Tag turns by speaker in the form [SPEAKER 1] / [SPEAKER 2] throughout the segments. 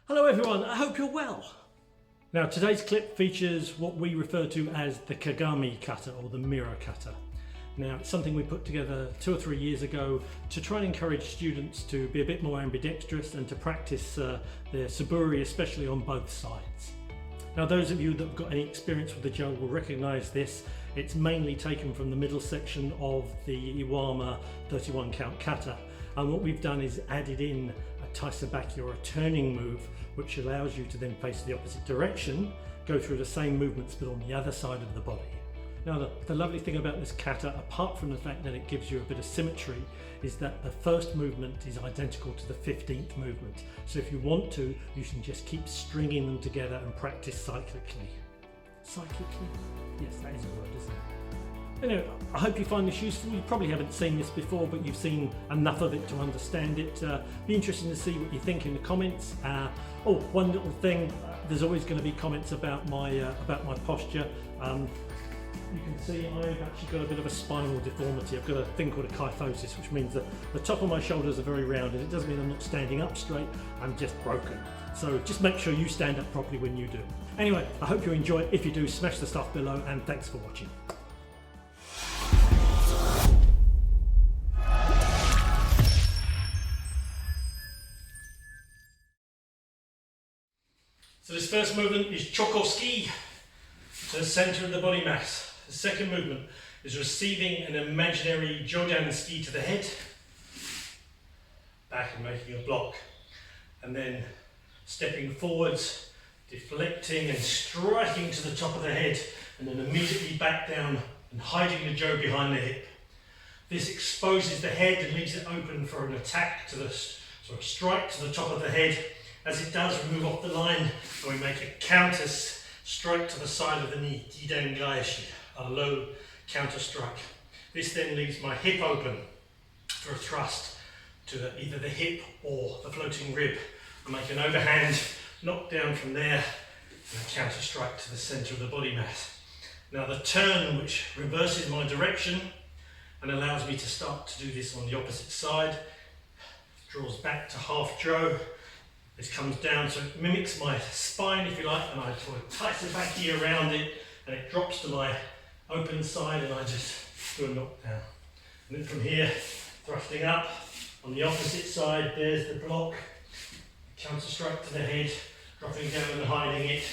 [SPEAKER 1] Hello everyone, I hope you're well. Now today's clip features what we refer to as the Kagami Kata or the mirror kata. Now it's something we put together 2 or 3 years ago to try and encourage students to be a bit more ambidextrous and to practice their saburi, especially on both sides. Now those of you that have got any experience with the jo will recognise this. It's mainly taken from the middle section of the Iwama 31 count kata, and what we've done is added in a taisabaki or a turning move which allows you to then face the opposite direction, go through the same movements but on the other side of the body. Now the lovely thing about this kata, apart from the fact that it gives you a bit of symmetry, is that the first movement is identical to the 15th movement. So if you want to, you can just keep stringing them together and practice cyclically. Cyclically? Yes, that is a word, isn't it? Anyway, I hope you find this useful. You probably haven't seen this before, but you've seen enough of it to understand it. Be interesting to see what you think in the comments. Oh, one little thing, there's always going to be comments about my posture. You can see I've actually got a bit of a spinal deformity. I've got a thing called a kyphosis, which means that the top of my shoulders are very rounded. It doesn't mean I'm not standing up straight, I'm just broken. So just make sure you stand up properly when you do. Anyway, I hope you enjoy it. If you do, smash the stuff below, and thanks for watching. So this first movement is chokoski, to the centre of the body mass. The second movement is receiving an imaginary jodan ski to the head, back and making a block, and then stepping forwards, deflecting and striking to the top of the head, and then immediately back down and hiding the jo behind the hip. This exposes the head and leaves it open for an attack to the sort of strike to the top of the head. As it does, we move off the line and we make a counter strike to the side of the knee, jiden gaeshi, a low counter strike. This then leaves my hip open for a thrust to either the hip or the floating rib. I make an overhand knock down from there and a counter strike to the centre of the body mass. Now the turn, which reverses my direction and allows me to start to do this on the opposite side, draws back to half jo. This comes down, so it mimics my spine, if you like, and I sort of taisabaki around it, and it drops to my open side, and I just do a knockdown. And then from here, thrusting up on the opposite side, there's the block, counter strike to the head, dropping down and hiding it,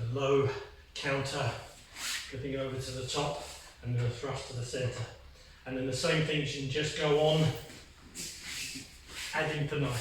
[SPEAKER 1] a low counter, flipping over to the top, and then a thrust to the centre. And then the same thing can just go on ad infinitum.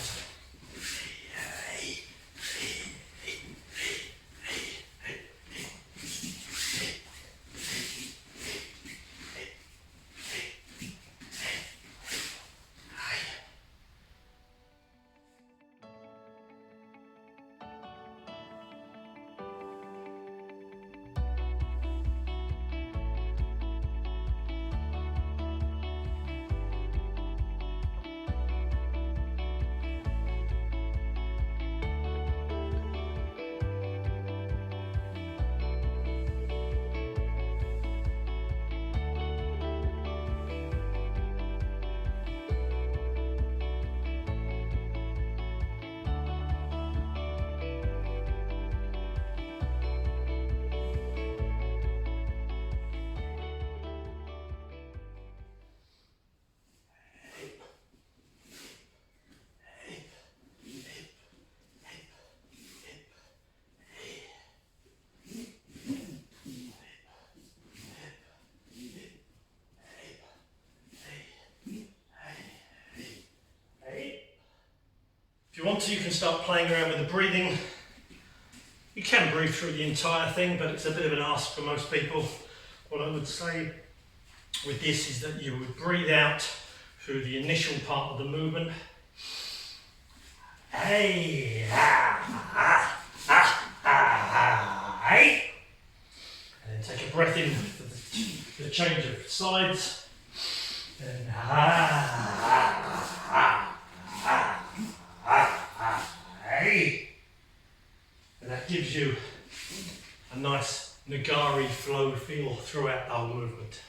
[SPEAKER 1] If you want to, you can start playing around with the breathing. You can breathe through the entire thing, but it's a bit of an ask for most people. What I would say with this is that you would breathe out through the initial part of the movement. Hey, hey. And then take a breath in for the change of sides. And hey. And that gives you a nice nagari flow feel throughout the whole movement.